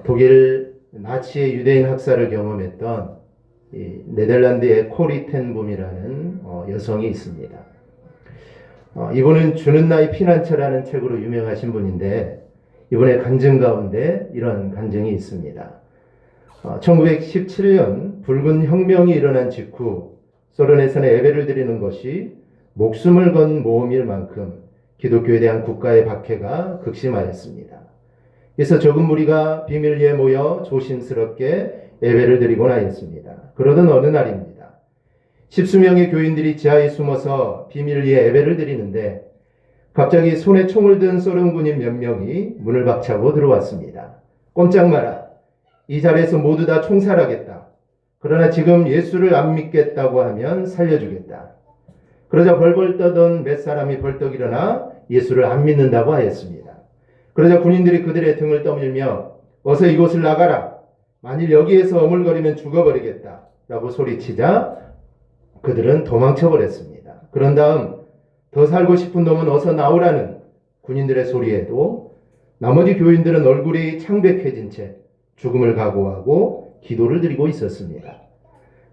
독일 나치의 유대인 학살을 경험했던 네덜란드의 코리 텐붐이라는 여성이 있습니다. 이분은 주는 나의 피난처라는 책으로 유명하신 분인데 이분의 간증 가운데 이런 간증이 있습니다. 1917년 붉은 혁명이 일어난 직후 소련에서는 예배를 드리는 것이 목숨을 건 모험일 만큼 기독교에 대한 국가의 박해가 극심하였습니다. 그래서 적은 무리가 비밀리에 모여 조심스럽게 예배를 드리곤 하였습니다. 그러던 어느 날입니다. 십수명의 교인들이 지하에 숨어서 비밀리에 예배를 드리는데 갑자기 손에 총을 든 소련 군인 몇 명이 문을 박차고 들어왔습니다. 꼼짝 마라. 이 자리에서 모두 다 총살하겠다. 그러나 지금 예수를 안 믿겠다고 하면 살려주겠다. 그러자 벌벌 떠던 몇 사람이 벌떡 일어나 예수를 안 믿는다고 하였습니다. 그러자 군인들이 그들의 등을 떠밀며 어서 이곳을 나가라. 만일 여기에서 어물거리면 죽어버리겠다. 라고 소리치자 그들은 도망쳐버렸습니다. 그런 다음 더 살고 싶은 놈은 어서 나오라는 군인들의 소리에도 나머지 교인들은 얼굴이 창백해진 채 죽음을 각오하고 기도를 드리고 있었습니다.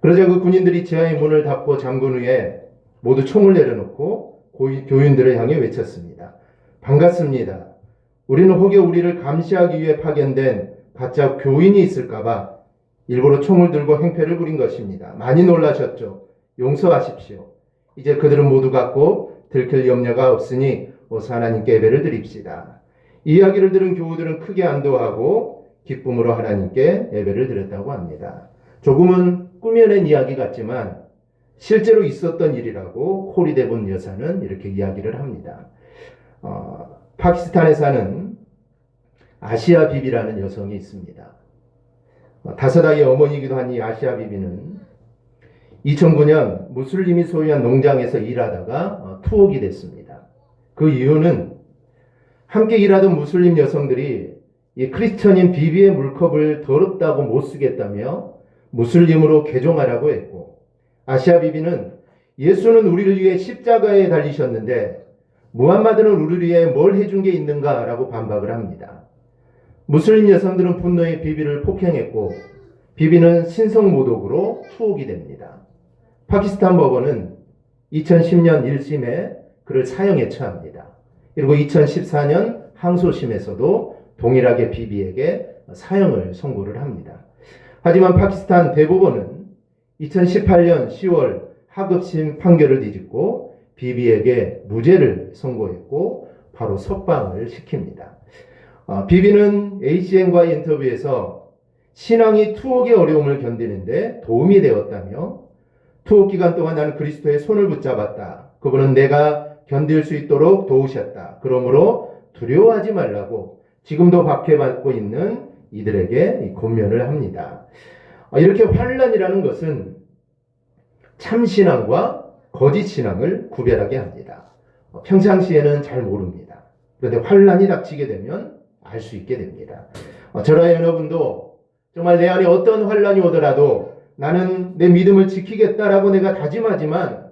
그러자 그 군인들이 지하의 문을 닫고 잠근 후에 모두 총을 내려놓고 교인들을 향해 외쳤습니다. 반갑습니다. 우리는 혹여 우리를 감시하기 위해 파견된 가짜 교인이 있을까봐 일부러 총을 들고 행패를 부린 것입니다. 많이 놀라셨죠? 용서하십시오. 이제 그들은 모두 갔고 들킬 염려가 없으니 어서 하나님께 예배를 드립시다. 이 이야기를 들은 교우들은 크게 안도하고 기쁨으로 하나님께 예배를 드렸다고 합니다. 조금은 꾸며낸 이야기 같지만 실제로 있었던 일이라고 코리 대본 여사는 이렇게 이야기를 합니다. 파키스탄에 사는 아시아 비비라는 여성이 있습니다. 5아이의 어머니이기도 한 이 아시아 비비는 2009년 무슬림이 소유한 농장에서 일하다가 투옥이 됐습니다. 그 이유는 함께 일하던 무슬림 여성들이 이 크리스천인 비비의 물컵을 더럽다고 못 쓰겠다며 무슬림으로 개종하라고 했고, 아시아 비비는 예수는 우리를 위해 십자가에 달리셨는데 무함마드는 우리를 위해 뭘 해준 게 있는가 라고 반박을 합니다. 무슬림 여성들은 분노에 비비를 폭행했고 비비는 신성모독으로 투옥이 됩니다. 파키스탄 법원은 2010년 1심에 그를 사형에 처합니다. 그리고 2014년 항소심에서도 동일하게 비비에게 사형을 선고를 합니다. 하지만 파키스탄 대법원은 2018년 10월 하급심 판결을 뒤집고 비비에게 무죄를 선고했고 바로 석방을 시킵니다. 비비는 ACN과의 인터뷰에서 신앙이 투옥의 어려움을 견디는데 도움이 되었다며 투옥 기간 동안 나는 그리스도의 손을 붙잡았다. 그분은 내가 견딜 수 있도록 도우셨다. 그러므로 두려워하지 말라고 지금도 박해받고 있는 이들에게 권면을 합니다. 이렇게 환난이라는 것은 참신앙과 거짓신앙을 구별하게 합니다. 평상시에는 잘 모릅니다. 그런데 환난이 닥치게 되면 알 수 있게 됩니다. 저와 여러분도 정말 내 안에 어떤 환난이 오더라도 나는 내 믿음을 지키겠다라고 내가 다짐하지만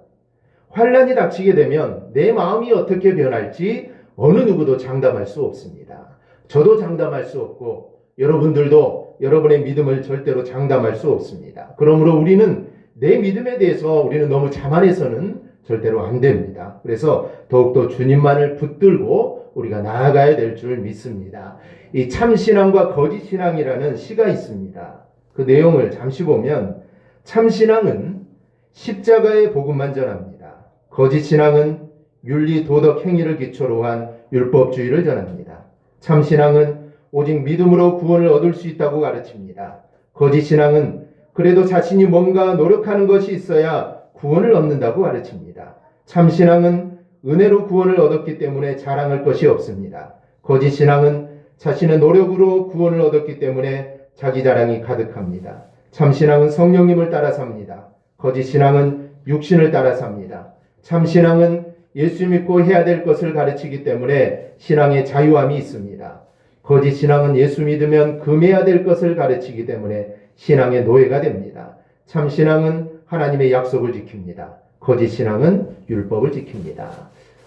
환난이 닥치게 되면 내 마음이 어떻게 변할지 어느 누구도 장담할 수 없습니다. 저도 장담할 수 없고 여러분들도 여러분의 믿음을 절대로 장담할 수 없습니다. 그러므로 우리는 내 믿음에 대해서 우리는 너무 자만해서는 절대로 안 됩니다. 그래서 더욱더 주님만을 붙들고 우리가 나아가야 될 줄 믿습니다. 이 참신앙과 거짓신앙이라는 시가 있습니다. 그 내용을 잠시 보면 참신앙은 십자가의 복음만 전합니다. 거짓신앙은 윤리 도덕 행위를 기초로 한 율법주의를 전합니다. 참신앙은 오직 믿음으로 구원을 얻을 수 있다고 가르칩니다. 거짓신앙은 그래도 자신이 뭔가 노력하는 것이 있어야 구원을 얻는다고 가르칩니다. 참신앙은 은혜로 구원을 얻었기 때문에 자랑할 것이 없습니다. 거짓신앙은 자신의 노력으로 구원을 얻었기 때문에 자기 자랑이 가득합니다. 참신앙은 성령님을 따라 삽니다. 거짓신앙은 육신을 따라 삽니다. 참신앙은 예수 믿고 해야 될 것을 가르치기 때문에 신앙의 자유함이 있습니다. 거짓신앙은 예수 믿으면 금해야 될 것을 가르치기 때문에 신앙의 노예가 됩니다. 참신앙은 하나님의 약속을 지킵니다. 거짓신앙은 율법을 지킵니다.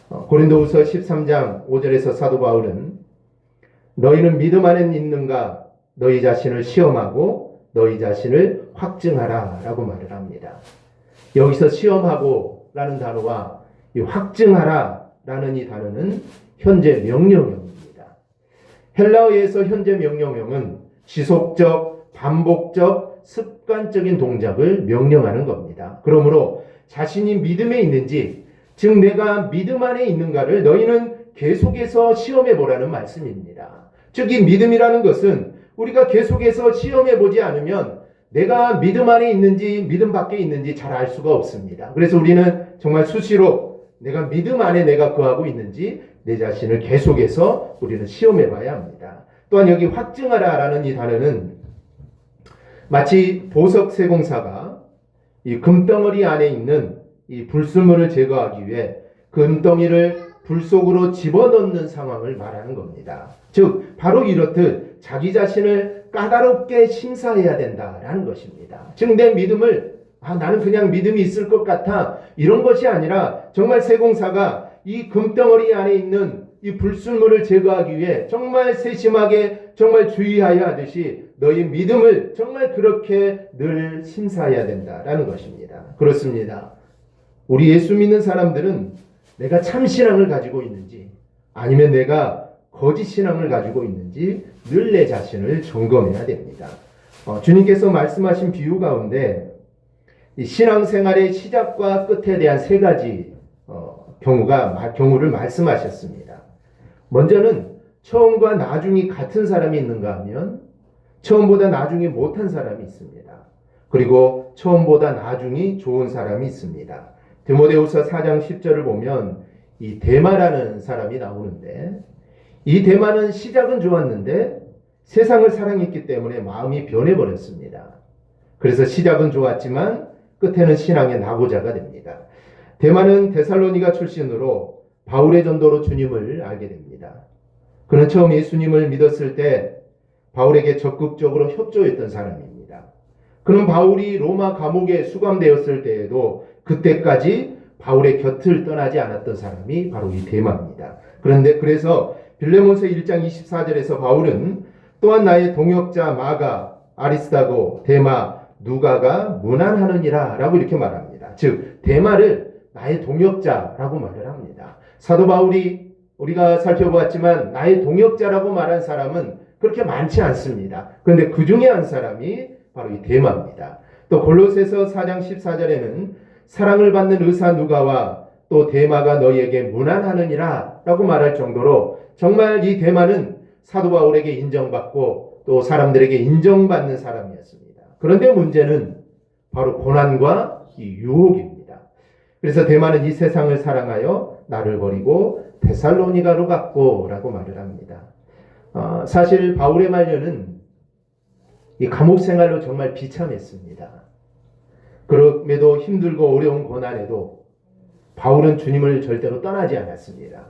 고린도후서 13장 5절에서 사도 바울은 너희는 믿음 안에 있는가 너희 자신을 시험하고 너희 자신을 확증하라 라고 말을 합니다. 여기서 시험하고 라는 단어와 이 확증하라 라는 이 단어는 현재 명령형입니다. 헬라어에서 현재 명령형은 지속적, 반복적, 습관적인 동작을 명령하는 겁니다. 그러므로 자신이 믿음에 있는지, 즉 내가 믿음 안에 있는가를 너희는 계속해서 시험해 보라는 말씀입니다. 즉 이 믿음이라는 것은 우리가 계속해서 시험해 보지 않으면 내가 믿음 안에 있는지 믿음 밖에 있는지 잘 알 수가 없습니다. 그래서 우리는 정말 수시로 내가 믿음 안에 내가 거하고 있는지 내 자신을 계속해서 우리는 시험해 봐야 합니다. 또한 여기 확증하라 라는 이 단어는 마치 보석 세공사가 이 금덩어리 안에 있는 이 불순물을 제거하기 위해 금덩이를 불 속으로 집어넣는 상황을 말하는 겁니다. 즉 바로 이렇듯 자기 자신을 까다롭게 심사해야 된다라는 것입니다. 즉 내 믿음을 나는 그냥 믿음이 있을 것 같아 이런 것이 아니라 정말 세공사가 이 금덩어리 안에 있는 이 불순물을 제거하기 위해 정말 세심하게 정말 주의하여 하듯이 너희 믿음을 정말 그렇게 늘 심사해야 된다라는 것입니다. 그렇습니다. 우리 예수 믿는 사람들은 내가 참 신앙을 가지고 있는지 아니면 내가 거짓 신앙을 가지고 있는지 늘 내 자신을 점검해야 됩니다. 주님께서 말씀하신 비유 가운데 이 신앙생활의 시작과 끝에 대한 세 가지 경우를 말씀하셨습니다. 먼저는 처음과 나중이 같은 사람이 있는가 하면 처음보다 나중이 못한 사람이 있습니다. 그리고 처음보다 나중이 좋은 사람이 있습니다. 디모데후서 4장 10절을 보면 이 데마라는 사람이 나오는데 이 데마는 시작은 좋았는데 세상을 사랑했기 때문에 마음이 변해버렸습니다. 그래서 시작은 좋았지만 끝에는 신앙의 낙오자가 됩니다. 데마는 데살로니가 출신으로 바울의 전도로 주님을 알게 됩니다. 그는 처음 예수님을 믿었을 때 바울에게 적극적으로 협조했던 사람입니다. 그는 바울이 로마 감옥에 수감되었을 때에도 그때까지 바울의 곁을 떠나지 않았던 사람이 바로 이 데마입니다. 그래서 빌레몬서 1장 24절에서 바울은 또한 나의 동역자 마가, 아리스다고, 데마, 누가가 문안하느니라 라고 이렇게 말합니다. 즉 데마를 나의 동역자라고 말을 합니다. 사도 바울이 우리가 살펴보았지만 나의 동역자라고 말한 사람은 그렇게 많지 않습니다. 그런데 그 중에 한 사람이 바로 이 데마입니다. 또 골로새서 4장 14절에는 사랑을 받는 의사 누가와 또 데마가 너희에게 문안하느니라 라고 말할 정도로 정말 이 데마는 사도 바울에게 인정받고 또 사람들에게 인정받는 사람이었습니다. 그런데 문제는 바로 고난과 이 유혹입니다. 그래서 데마는 이 세상을 사랑하여 나를 버리고 데살로니가로 갔고 라고 말을 합니다. 사실 바울의 말년은 이 감옥 생활로 정말 비참했습니다. 그럼에도 힘들고 어려운 고난에도 바울은 주님을 절대로 떠나지 않았습니다.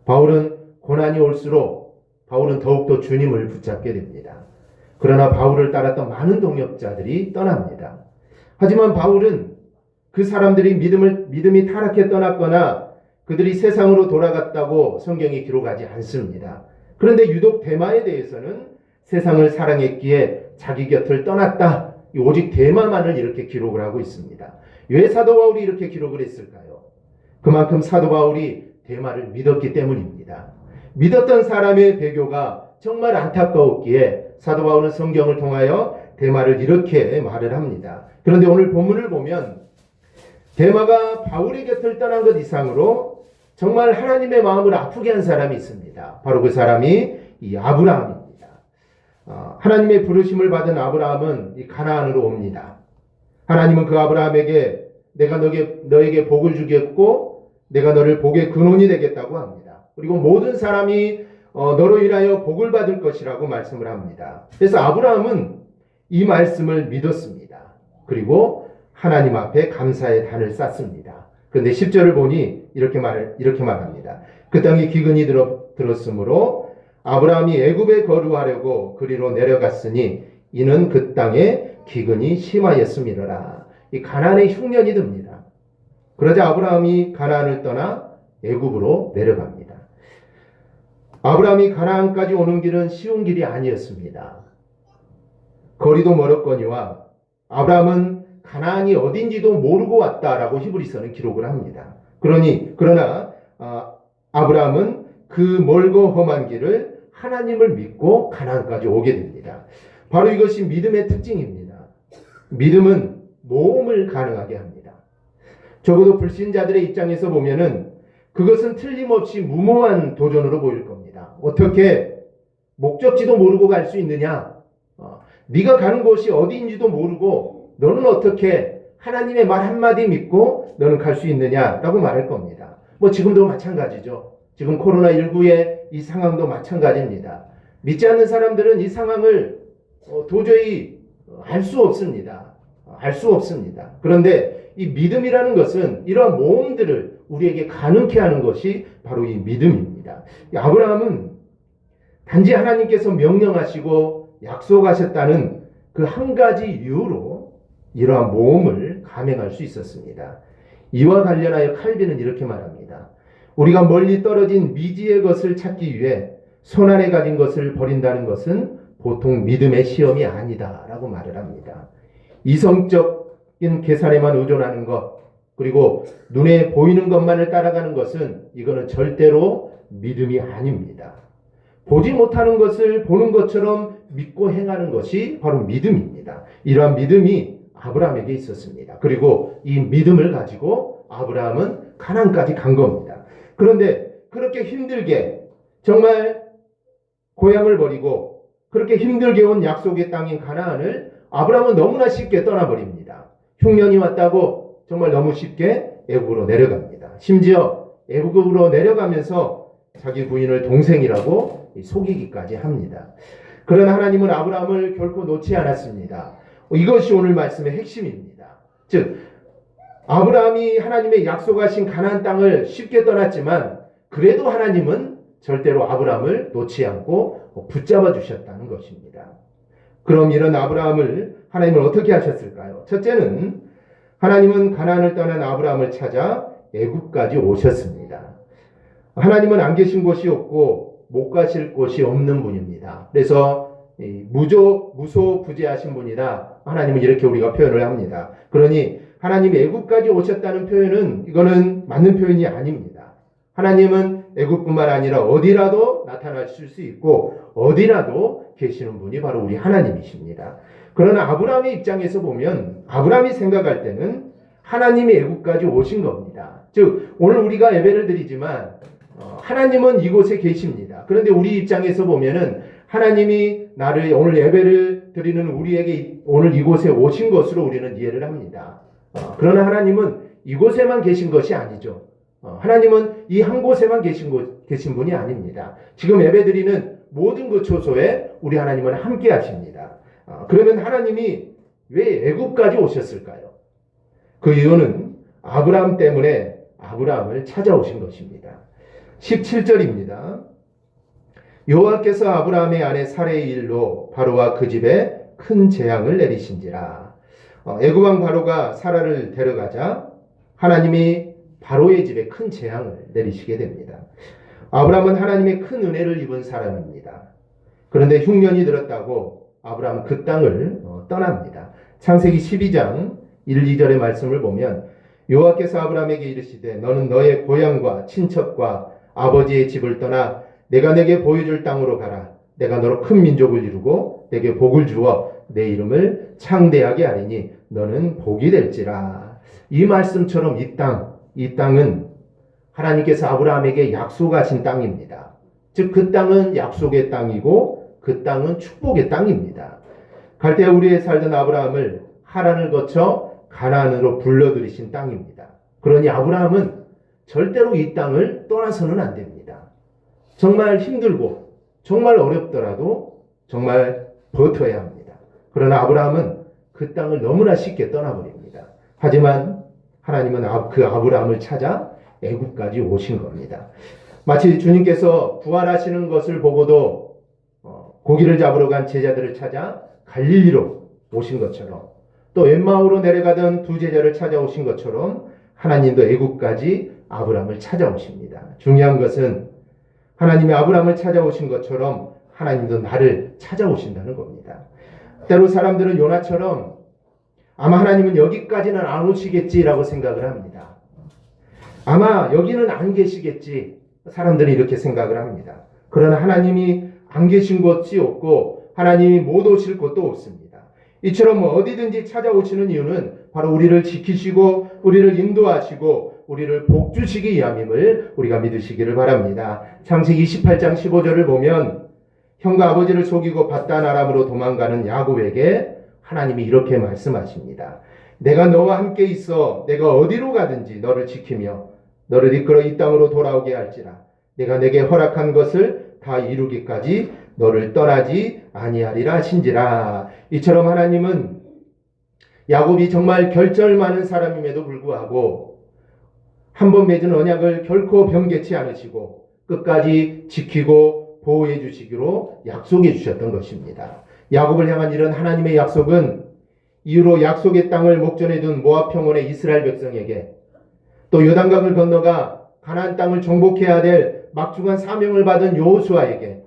바울은 고난이 올수록 바울은 더욱더 주님을 붙잡게 됩니다. 그러나 바울을 따랐던 많은 동역자들이 떠납니다. 하지만 바울은 그 사람들이 믿음이 타락해 떠났거나 그들이 세상으로 돌아갔다고 성경이 기록하지 않습니다. 그런데 유독 데마에 대해서는 세상을 사랑했기에 자기 곁을 떠났다. 오직 데마만을 이렇게 기록을 하고 있습니다. 왜 사도 바울이 이렇게 기록을 했을까요? 그만큼 사도 바울이 데마를 믿었기 때문입니다. 믿었던 사람의 배교가 정말 안타까웠기에 사도 바울은 성경을 통하여 데마를 이렇게 말을 합니다. 그런데 오늘 본문을 보면 데마가 바울의 곁을 떠난 것 이상으로 정말 하나님의 마음을 아프게 한 사람이 있습니다. 바로 그 사람이 이 아브라함입니다. 하나님의 부르심을 받은 아브라함은 이 가나안으로 옵니다. 하나님은 그 아브라함에게 내가 너에게 복을 주겠고 내가 너를 복의 근원이 되겠다고 합니다. 그리고 모든 사람이 너로 인하여 복을 받을 것이라고 말씀을 합니다. 그래서 아브라함은 이 말씀을 믿었습니다. 그리고 하나님 앞에 감사의 단을 쌓습니다. 그런데 10절을 보니 이렇게 말합니다. 그 땅에 기근이 들었으므로 아브라함이 애굽에 거류하려고 그리로 내려갔으니 이는 그 땅에 기근이 심하였음이로라. 이 가나안의 흉년이 듭니다. 그러자 아브라함이 가나안을 떠나 애굽으로 내려갑니다. 아브라함이 가나안까지 오는 길은 쉬운 길이 아니었습니다. 거리도 멀었거니와 아브라함은 가나안이 어딘지도 모르고 왔다라고 히브리서는 기록을 합니다. 그러나 아브라함은 그 멀고 험한 길을 하나님을 믿고 가나안까지 오게 됩니다. 바로 이것이 믿음의 특징입니다. 믿음은 모험을 가능하게 합니다. 적어도 불신자들의 입장에서 보면은 그것은 틀림없이 무모한 도전으로 보일 겁니다. 어떻게 목적지도 모르고 갈 수 있느냐? 네가 가는 곳이 어디인지도 모르고 너는 어떻게 하나님의 말 한마디 믿고 너는 갈 수 있느냐라고 말할 겁니다. 지금도 마찬가지죠. 지금 코로나19의 이 상황도 마찬가지입니다. 믿지 않는 사람들은 이 상황을 도저히 알 수 없습니다. 알 수 없습니다. 그런데 이 믿음이라는 것은 이러한 모험들을 우리에게 가능케 하는 것이 바로 이 믿음입니다. 아브라함은 단지 하나님께서 명령하시고 약속하셨다는 그 한 가지 이유로 이러한 모험을 감행할 수 있었습니다. 이와 관련하여 칼빈은 이렇게 말합니다. 우리가 멀리 떨어진 미지의 것을 찾기 위해 손안에 가진 것을 버린다는 것은 보통 믿음의 시험이 아니다라고 말을 합니다. 이성적인 계산에만 의존하는 것, 그리고 눈에 보이는 것만을 따라가는 것은 이거는 절대로 믿음이 아닙니다. 보지 못하는 것을 보는 것처럼 믿고 행하는 것이 바로 믿음입니다. 이러한 믿음이 아브라함에게 있었습니다. 그리고 이 믿음을 가지고 아브라함은 가나안까지 간 겁니다. 그런데 그렇게 힘들게 정말 고향을 버리고 그렇게 힘들게 온 약속의 땅인 가나안을 아브라함은 너무나 쉽게 떠나버립니다. 흉년이 왔다고 정말 너무 쉽게 애국으로 내려갑니다. 심지어 애국으로 내려가면서 자기 부인을 동생이라고 속이기까지 합니다. 그러나 하나님은 아브라함을 결코 놓지 않았습니다. 이것이 오늘 말씀의 핵심입니다. 즉 아브라함이 하나님의 약속하신 가나안 땅을 쉽게 떠났지만 그래도 하나님은 절대로 아브라함을 놓지 않고 붙잡아 주셨다는 것입니다. 그럼 이런 아브라함을 하나님은 어떻게 하셨을까요? 첫째는 하나님은 가나안을 떠난 아브라함을 찾아 애굽까지 오셨습니다. 하나님은 안 계신 곳이 없고 못 가실 곳이 없는 분입니다. 그래서 무소부재하신 분이다. 하나님은 이렇게 우리가 표현을 합니다. 그러니 하나님이 애굽까지 오셨다는 표현은 이거는 맞는 표현이 아닙니다. 하나님은 애굽뿐만 아니라 어디라도 나타나실 수 있고 어디라도 계시는 분이 바로 우리 하나님이십니다. 그러나 아브라함의 입장에서 보면 아브라함이 생각할 때는 하나님이 애굽까지 오신 겁니다. 즉 오늘 우리가 예배를 드리지만 하나님은 이곳에 계십니다. 그런데 우리 입장에서 보면은 하나님이 나를 오늘 예배를 드리는 우리에게 오늘 이곳에 오신 것으로 우리는 이해를 합니다. 그러나 하나님은 이곳에만 계신 것이 아니죠. 하나님은 이 한 곳에만 계신 분이 아닙니다. 지금 예배드리는 모든 그 초소에 우리 하나님은 함께 하십니다. 그러면 하나님이 왜 애굽까지 오셨을까요? 그 이유는 아브라함 때문에 아브라함을 찾아오신 것입니다. 17절입니다. 여호와께서 아브라함의 아내 사레의 일로 바로와 그 집에 큰 재앙을 내리신지라. 애굽 왕 바로가 사라를 데려가자 하나님이 바로의 집에 큰 재앙을 내리시게 됩니다. 아브라함은 하나님의 큰 은혜를 입은 사람입니다. 그런데 흉년이 들었다고 아브라함은 그 땅을 떠납니다. 창세기 12장 1, 2절의 말씀을 보면 여호와께서 아브라함에게 이르시되 너는 너의 고향과 친척과 아버지의 집을 떠나 내가 내게 보여줄 땅으로 가라. 내가 너로 큰 민족을 이루고 내게 복을 주어 내 이름을 창대하게 하리니 너는 복이 될지라. 이 말씀처럼 이 땅은 하나님께서 아브라함에게 약속하신 땅입니다. 즉 그 땅은 약속의 땅이고 그 땅은 축복의 땅입니다. 갈대아 우리에 살던 아브라함을 하란을 거쳐 가나안으로 불러들이신 땅입니다. 그러니 아브라함은 절대로 이 땅을 떠나서는 안 됩니다. 정말 힘들고 정말 어렵더라도 정말 버텨야 합니다. 그러나 아브라함은 그 땅을 너무나 쉽게 떠나버립니다. 하지만 하나님은 그 아브라함을 찾아 애굽까지 오신 겁니다. 마치 주님께서 부활하시는 것을 보고도 고기를 잡으러 간 제자들을 찾아 갈릴리로 오신 것처럼 또 엠마오로 내려가던 두 제자를 찾아오신 것처럼 하나님도 애굽까지 아브라함을 찾아오십니다. 중요한 것은 하나님이 아브라함을 찾아오신 것처럼 하나님도 나를 찾아오신다는 겁니다. 때로 사람들은 요나처럼 아마 하나님은 여기까지는 안 오시겠지라고 생각을 합니다. 아마 여기는 안 계시겠지. 사람들이 이렇게 생각을 합니다. 그러나 하나님이 안 계신 곳이 없고 하나님이 못 오실 곳도 없습니다. 이처럼 어디든지 찾아오시는 이유는 바로 우리를 지키시고 우리를 인도하시고 우리를 복주시기 위함임을 우리가 믿으시기를 바랍니다. 창세기 28장 15절을 보면 형과 아버지를 속이고 밧단 아람으로 도망가는 야곱에게 하나님이 이렇게 말씀하십니다. 내가 너와 함께 있어 내가 어디로 가든지 너를 지키며 너를 이끌어 이 땅으로 돌아오게 할지라. 내가 내게 허락한 것을 다 이루기까지 너를 떠나지 아니하리라 하신지라. 이처럼 하나님은 야곱이 정말 결절 많은 사람임에도 불구하고 한 번 맺은 언약을 결코 변개치 않으시고 끝까지 지키고 보호해 주시기로 약속해 주셨던 것입니다. 야곱을 향한 이런 하나님의 약속은 이후로 약속의 땅을 목전에 둔 모압 평원의 이스라엘 백성에게 또 요단강을 건너가 가나안 땅을 정복해야 될 막중한 사명을 받은 여호수아에게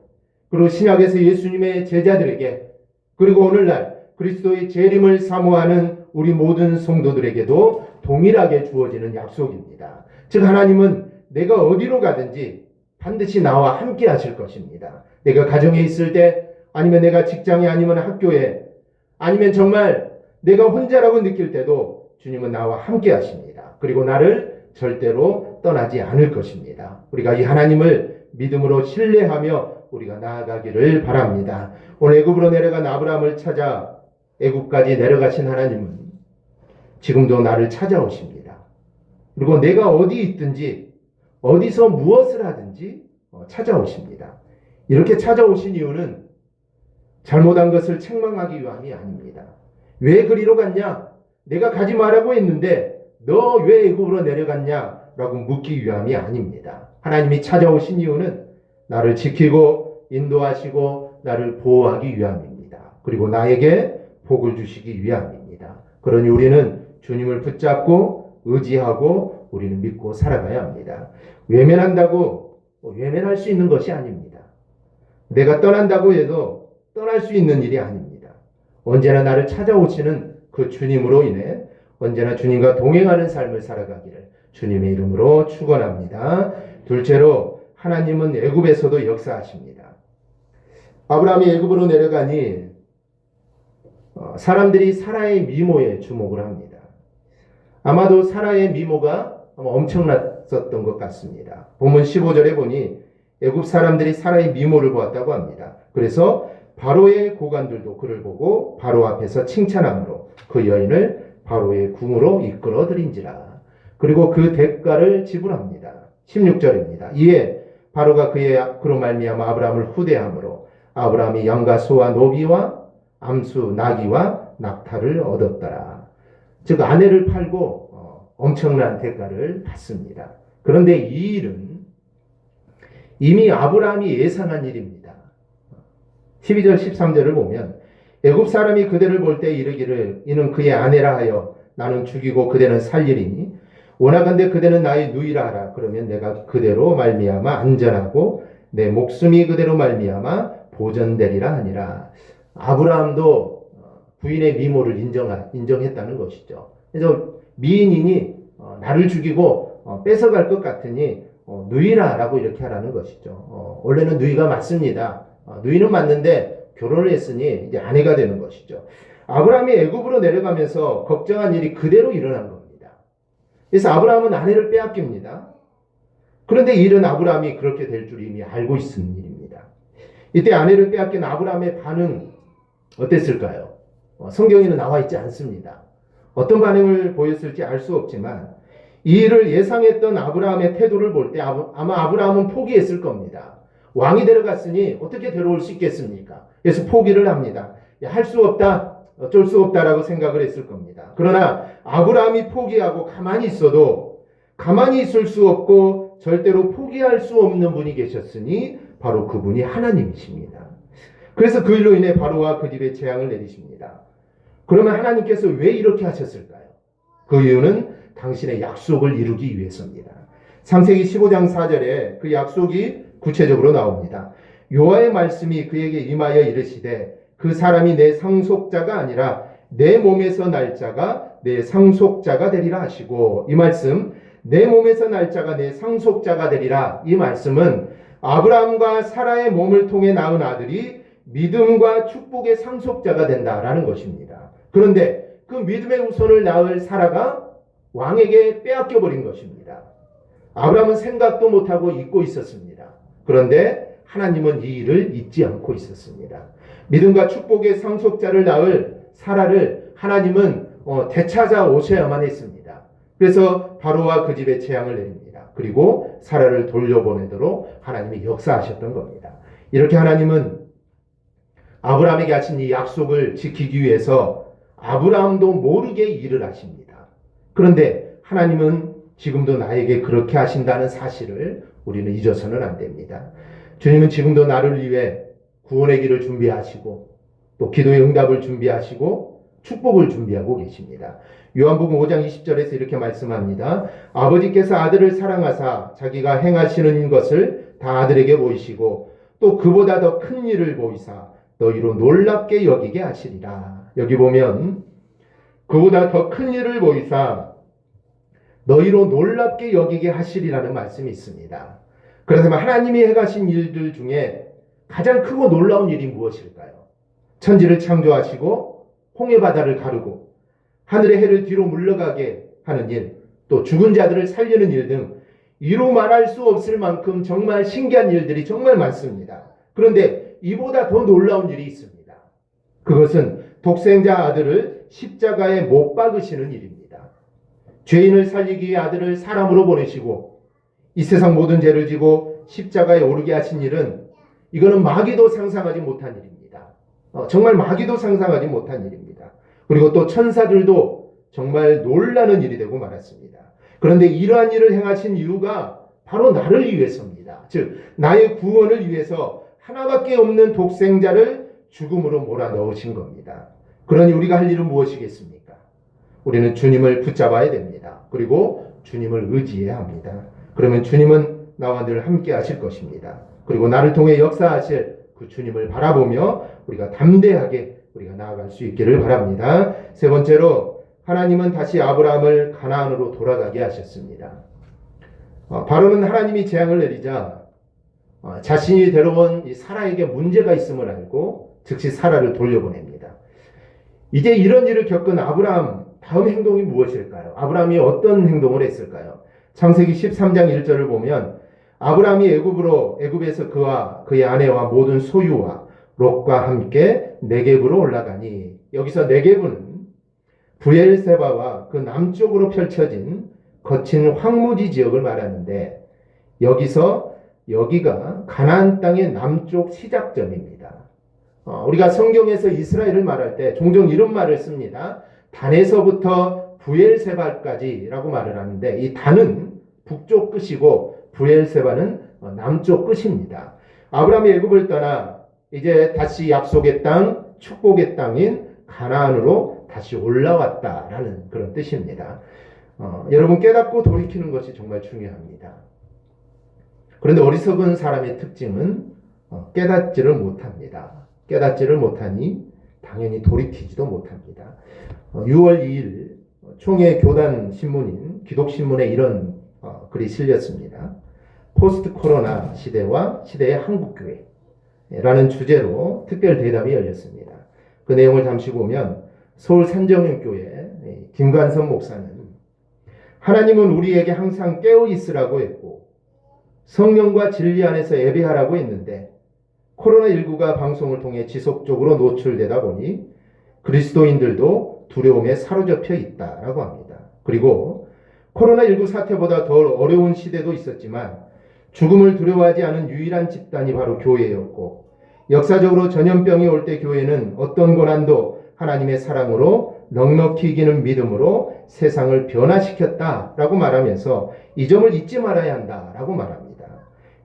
그리고 신약에서 예수님의 제자들에게 그리고 오늘날 그리스도의 재림을 사모하는 우리 모든 성도들에게도 동일하게 주어지는 약속입니다. 즉 하나님은 내가 어디로 가든지 반드시 나와 함께 하실 것입니다. 내가 가정에 있을 때 아니면 내가 직장에 아니면 학교에 아니면 정말 내가 혼자라고 느낄 때도 주님은 나와 함께 하십니다. 그리고 나를 절대로 떠나지 않을 것입니다. 우리가 이 하나님을 믿음으로 신뢰하며 우리가 나아가기를 바랍니다. 오늘 애굽으로 내려간 아브라함을 찾아 애굽까지 내려가신 하나님은 지금도 나를 찾아오십니다. 그리고 내가 어디 있든지 어디서 무엇을 하든지 찾아오십니다. 이렇게 찾아오신 이유는 잘못한 것을 책망하기 위함이 아닙니다. 왜 그리로 갔냐? 내가 가지 말라고 했는데 너 왜 애굽으로 내려갔냐? 라고 묻기 위함이 아닙니다. 하나님이 찾아오신 이유는 나를 지키고 인도하시고 나를 보호하기 위함입니다. 그리고 나에게 복을 주시기 위함입니다. 그러니 우리는 주님을 붙잡고 의지하고 우리는 믿고 살아가야 합니다. 외면한다고 외면할 수 있는 것이 아닙니다. 내가 떠난다고 해도 떠날 수 있는 일이 아닙니다. 언제나 나를 찾아오시는 그 주님으로 인해 언제나 주님과 동행하는 삶을 살아가기를 주님의 이름으로 축원합니다. 둘째로 하나님은 애굽에서도 역사하십니다. 아브라함이 애굽으로 내려가니 사람들이 사라의 미모에 주목을 합니다. 아마도 사라의 미모가 엄청났었던 것 같습니다. 본문 15절에 보니 애굽 사람들이 사라의 미모를 보았다고 합니다. 그래서 바로의 고관들도 그를 보고 바로 앞에서 칭찬함으로 그 여인을 바로의 궁으로 이끌어 들인지라. 그리고 그 대가를 지불합니다. 16절입니다. 이에 바로가 그로 말미암아 아브라함을 후대함으로 아브라함이 양과 소와 노비와 암수 나귀와 낙타를 얻었더라. 즉 아내를 팔고 엄청난 대가를 받습니다. 그런데 이 일은 이미 아브라함이 예상한 일입니다. 12절 13절을 보면 애굽 사람이 그대를 볼 때 이르기를 이는 그의 아내라 하여 나는 죽이고 그대는 살리리니 원하건대 그대는 나의 누이라 하라. 그러면 내가 그대로 말미암아 안전하고 내 목숨이 그대로 말미암아 보전되리라 하니라. 아브라함도 부인의 미모를 인정했다는 것이죠. 그래서 미인이니 나를 죽이고 뺏어갈 것 같으니 누이라라고 이렇게 하라는 것이죠. 원래는 누이가 맞습니다. 누이는 맞는데 결혼을 했으니 이제 아내가 되는 것이죠. 아브라함이 애굽으로 내려가면서 걱정한 일이 그대로 일어난 겁니다. 그래서 아브라함은 아내를 빼앗깁니다. 그런데 이 일은 아브라함이 그렇게 될 줄 이미 알고 있는 일입니다. 이때 아내를 빼앗긴 아브라함의 반응 어땠을까요? 성경에는 나와 있지 않습니다. 어떤 반응을 보였을지 알 수 없지만 이 일을 예상했던 아브라함의 태도를 볼 때 아마 아브라함은 포기했을 겁니다. 왕이 데려갔으니 어떻게 데려올 수 있겠습니까? 그래서 포기를 합니다. 할 수 없다, 어쩔 수 없다라고 생각을 했을 겁니다. 그러나 아브라함이 포기하고 가만히 있어도 가만히 있을 수 없고 절대로 포기할 수 없는 분이 계셨으니 바로 그분이 하나님이십니다. 그래서 그 일로 인해 바로와 그 집에 재앙을 내리십니다. 그러면 하나님께서 왜 이렇게 하셨을까요? 그 이유는 당신의 약속을 이루기 위해서입니다. 창세기 15장 4절에 그 약속이 구체적으로 나옵니다. 여호와의 말씀이 그에게 임하여 이르시되 그 사람이 내 상속자가 아니라 내 몸에서 날 자가 내 상속자가 되리라 하시고, 이 말씀 내 몸에서 날 자가 내 상속자가 되리라, 이 말씀은 아브라함과 사라의 몸을 통해 낳은 아들이 믿음과 축복의 상속자가 된다라는 것입니다. 그런데 그 믿음의 후손을 낳을 사라가 왕에게 빼앗겨 버린 것입니다. 아브라함은 생각도 못하고 잊고 있었습니다. 그런데 하나님은 이 일을 잊지 않고 있었습니다. 믿음과 축복의 상속자를 낳을 사라를 하나님은 되찾아 오셔야만 했습니다. 그래서 바로와 그 집에 재앙을 내립니다. 그리고 사라를 돌려보내도록 하나님이 역사하셨던 겁니다. 이렇게 하나님은 아브라함에게 하신 이 약속을 지키기 위해서 아브라함도 모르게 일을 하십니다. 그런데 하나님은 지금도 나에게 그렇게 하신다는 사실을 우리는 잊어서는 안 됩니다. 주님은 지금도 나를 위해 구원의 길을 준비하시고 또 기도의 응답을 준비하시고 축복을 준비하고 계십니다. 요한복음 5장 20절에서 이렇게 말씀합니다. 아버지께서 아들을 사랑하사 자기가 행하시는 것을 다 아들에게 보이시고 또 그보다 더 큰 일을 보이사 너희로 놀랍게 여기게 하시리라. 여기 보면 그보다 더 큰 일을 보이사 너희로 놀랍게 여기게 하시리라는 말씀이 있습니다. 그렇다면 하나님이 행하신 일들 중에 가장 크고 놀라운 일이 무엇일까요? 천지를 창조하시고 홍해바다를 가르고 하늘의 해를 뒤로 물러가게 하는 일, 또 죽은 자들을 살리는 일 등 이루 말할 수 없을 만큼 정말 신기한 일들이 정말 많습니다. 그런데 이보다 더 놀라운 일이 있습니다. 그것은 독생자 아들을 십자가에 못 박으시는 일입니다. 죄인을 살리기 위해 아들을 사람으로 보내시고 이 세상 모든 죄를 지고 십자가에 오르게 하신 일은 이거는 마귀도 상상하지 못한 일입니다. 정말 마귀도 상상하지 못한 일입니다. 그리고 또 천사들도 정말 놀라는 일이 되고 말았습니다. 그런데 이러한 일을 행하신 이유가 바로 나를 위해서입니다. 즉 나의 구원을 위해서 하나밖에 없는 독생자를 죽음으로 몰아넣으신 겁니다. 그러니 우리가 할 일은 무엇이겠습니까? 우리는 주님을 붙잡아야 됩니다. 그리고 주님을 의지해야 합니다. 그러면 주님은 나와 늘 함께 하실 것입니다. 그리고 나를 통해 역사하실 그 주님을 바라보며 우리가 담대하게 우리가 나아갈 수 있기를 바랍니다. 세 번째로 하나님은 다시 아브라함을 가나안으로 돌아가게 하셨습니다. 바로는 하나님이 재앙을 내리자 자신이 데려온 이 사라에게 문제가 있음을 알고 즉시 사라를 돌려보냅니다. 이제 이런 일을 겪은 아브라함 다음 행동이 무엇일까요? 아브라함이 어떤 행동을 했을까요? 창세기 13장 1절을 보면 아브라함이 애굽에서 그와 그의 아내와 모든 소유와 롯과 함께 네겝으로 올라가니, 여기서 네겝은 브엘세바와 그 남쪽으로 펼쳐진 거친 황무지 지역을 말하는데 여기가 가나안 땅의 남쪽 시작점입니다. 우리가 성경에서 이스라엘을 말할 때 종종 이런 말을 씁니다. 단에서부터 브엘세바까지라고 말을 하는데 이 단은 북쪽 끝이고 브엘세바는 남쪽 끝입니다. 아브라함이 애굽을 떠나 이제 다시 약속의 땅, 축복의 땅인 가나안으로 다시 올라왔다라는 그런 뜻입니다. 여러분 깨닫고 돌이키는 것이 정말 중요합니다. 그런데 어리석은 사람의 특징은 깨닫지를 못합니다. 깨닫지를 못하니 당연히 돌이키지도 못합니다. 6월 2일 총회 교단 신문인 기독신문에 이런 글이 실렸습니다. 포스트 코로나 시대와 시대의 한국교회라는 주제로 특별 대담이 열렸습니다. 그 내용을 잠시 보면 서울 산정현교회 김관선 목사는 하나님은 우리에게 항상 깨어 있으라고 했고 성령과 진리 안에서 예배하라고 했는데 코로나19가 방송을 통해 지속적으로 노출되다 보니 그리스도인들도 두려움에 사로잡혀 있다라고 합니다. 그리고 코로나19 사태보다 더 어려운 시대도 있었지만 죽음을 두려워하지 않은 유일한 집단이 바로 교회였고 역사적으로 전염병이 올 때 교회는 어떤 고난도 하나님의 사랑으로 넉넉히 이기는 믿음으로 세상을 변화시켰다라고 말하면서 이 점을 잊지 말아야 한다라고 말합니다.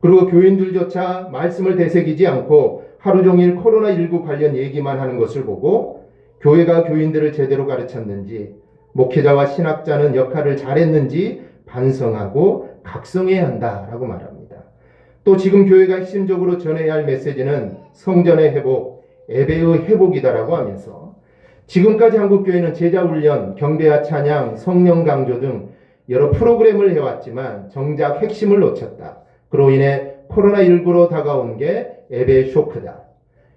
그리고 교인들조차 말씀을 되새기지 않고 하루 종일 코로나19 관련 얘기만 하는 것을 보고 교회가 교인들을 제대로 가르쳤는지 목회자와 신학자는 역할을 잘했는지 반성하고 각성해야 한다라고 말합니다. 또 지금 교회가 핵심적으로 전해야 할 메시지는 성전의 회복, 예배의 회복이다라고 하면서 지금까지 한국교회는 제자훈련, 경배와 찬양, 성령 강조 등 여러 프로그램을 해왔지만 정작 핵심을 놓쳤다. 그로 인해 코로나19로 다가온 게 예배의 쇼크다.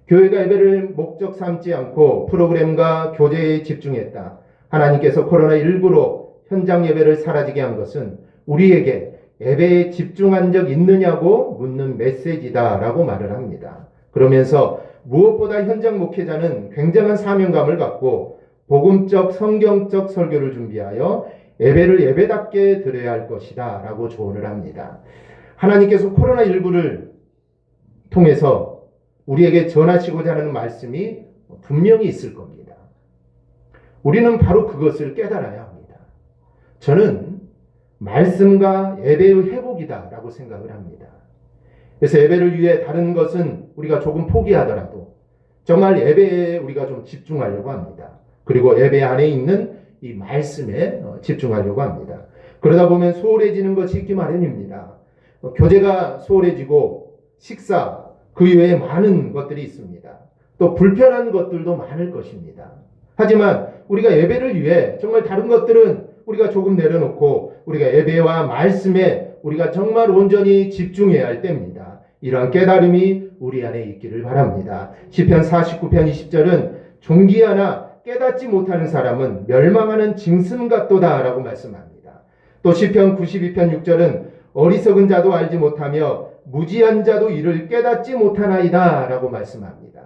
교회가 예배를 목적 삼지 않고 프로그램과 교제에 집중했다. 하나님께서 코로나19로 현장 예배를 사라지게 한 것은 우리에게 예배에 집중한 적 있느냐고 묻는 메시지다라고 말을 합니다. 그러면서 무엇보다 현장 목회자는 굉장한 사명감을 갖고 복음적 성경적 설교를 준비하여 예배를 예배답게 드려야 할 것이다 라고 조언을 합니다. 하나님께서 코로나19를 통해서 우리에게 전하시고자 하는 말씀이 분명히 있을 겁니다. 우리는 바로 그것을 깨달아야 합니다. 저는 말씀과 예배의 회복이다라고 생각을 합니다. 그래서 예배를 위해 다른 것은 우리가 조금 포기하더라도 정말 예배에 우리가 좀 집중하려고 합니다. 그리고 예배 안에 있는 이 말씀에 집중하려고 합니다. 그러다 보면 소홀해지는 것이 있기 마련입니다. 교제가 소홀해지고 식사, 그 이외에 많은 것들이 있습니다. 또 불편한 것들도 많을 것입니다. 하지만 우리가 예배를 위해 정말 다른 것들은 우리가 조금 내려놓고 우리가 예배와 말씀에 우리가 정말 온전히 집중해야 할 때입니다. 이러한 깨달음이 우리 안에 있기를 바랍니다. 시편 49편 20절은 존귀하나 깨닫지 못하는 사람은 멸망하는 짐승 같도다 라고 말씀합니다. 또 시편 92편 6절은 어리석은 자도 알지 못하며 무지한 자도 이를 깨닫지 못하나이다 라고 말씀합니다.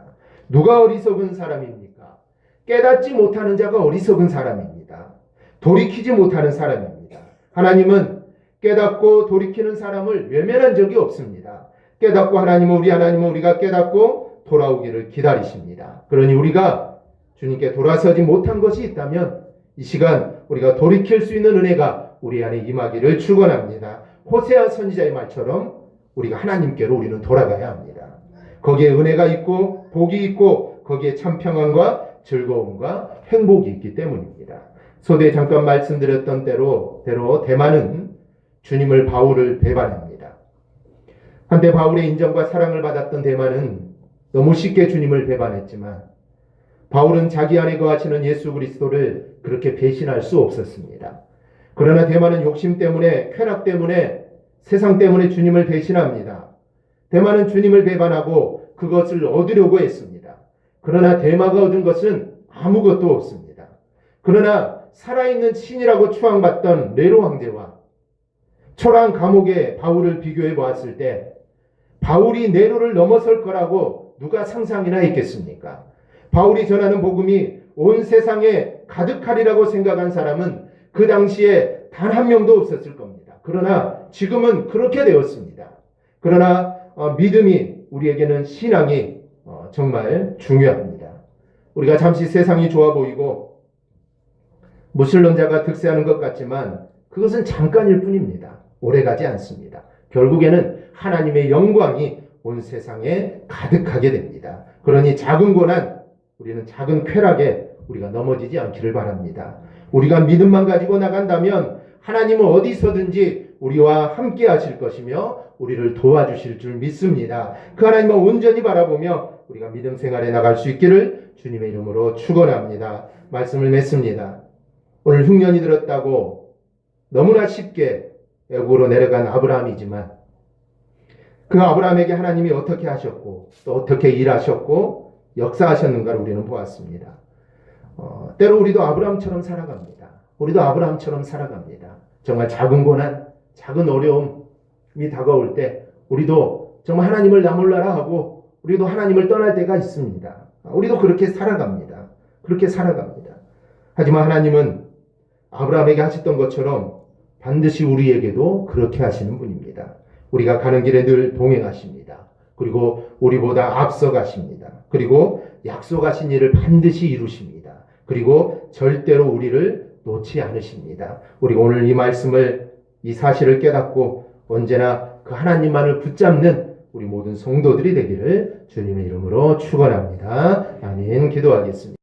누가 어리석은 사람입니까? 깨닫지 못하는 자가 어리석은 사람입니다. 돌이키지 못하는 사람입니다. 하나님은 깨닫고 돌이키는 사람을 외면한 적이 없습니다. 깨닫고 우리 하나님은 우리가 깨닫고 돌아오기를 기다리십니다. 그러니 우리가 주님께 돌아서지 못한 것이 있다면 이 시간 우리가 돌이킬 수 있는 은혜가 우리 안에 임하기를 축원합니다. 호세아 선지자의 말처럼 우리가 하나님께로 우리는 돌아가야 합니다. 거기에 은혜가 있고 복이 있고 거기에 참 평안과 즐거움과 행복이 있기 때문입니다. 소대에 잠깐 말씀드렸던 대로 대만은 주님을 바울을 배반합니다. 한때 바울의 인정과 사랑을 받았던 대만은 너무 쉽게 주님을 배반했지만 바울은 자기 안에 거하시는 예수 그리스도를 그렇게 배신할 수 없었습니다. 그러나 대만은 욕심 때문에, 쾌락 때문에, 세상 때문에 주님을 배신합니다. 대만은 주님을 배반하고 그것을 얻으려고 했습니다. 그러나 대마가 얻은 것은 아무것도 없습니다. 그러나 살아있는 신이라고 추앙받던 네로 황제와 초라한 감옥에 바울을 비교해 보았을 때 바울이 네로를 넘어설 거라고 누가 상상이나 했겠습니까? 바울이 전하는 복음이 온 세상에 가득하리라고 생각한 사람은 그 당시에 단 한 명도 없었을 겁니다. 그러나 지금은 그렇게 되었습니다. 그러나 믿음이 우리에게는 신앙이 정말 중요합니다. 우리가 잠시 세상이 좋아 보이고 무신론자가 득세하는 것 같지만 그것은 잠깐일 뿐입니다. 오래가지 않습니다. 결국에는 하나님의 영광이 온 세상에 가득하게 됩니다. 그러니 작은 고난, 우리는 작은 쾌락에 우리가 넘어지지 않기를 바랍니다. 우리가 믿음만 가지고 나간다면 하나님은 어디서든지 우리와 함께 하실 것이며 우리를 도와주실 줄 믿습니다. 그 하나님을 온전히 바라보며 우리가 믿음 생활에 나갈 수 있기를 주님의 이름으로 축원합니다. 말씀을 맺습니다. 오늘 흉년이 들었다고 너무나 쉽게 애국으로 내려간 아브라함이지만 그 아브라함에게 하나님이 어떻게 하셨고 또 어떻게 일하셨고 역사하셨는가를 우리는 보았습니다. 때로 우리도 아브라함처럼 살아갑니다. 우리도 아브라함처럼 살아갑니다. 정말 작은 고난, 작은 어려움이 다가올 때 우리도 정말 하나님을 나 몰라라 하고 우리도 하나님을 떠날 때가 있습니다. 우리도 그렇게 살아갑니다. 그렇게 살아갑니다. 하지만 하나님은 아브라함에게 하셨던 것처럼 반드시 우리에게도 그렇게 하시는 분입니다. 우리가 가는 길에 늘 동행하십니다. 그리고 우리보다 앞서 가십니다. 그리고 약속하신 일을 반드시 이루십니다. 그리고 절대로 우리를 놓지 않으십니다. 우리가 오늘 이 말씀을, 이 사실을 깨닫고 언제나 그 하나님만을 붙잡는 우리 모든 성도들이 되기를 주님의 이름으로 축원합니다. 아멘. 기도하겠습니다.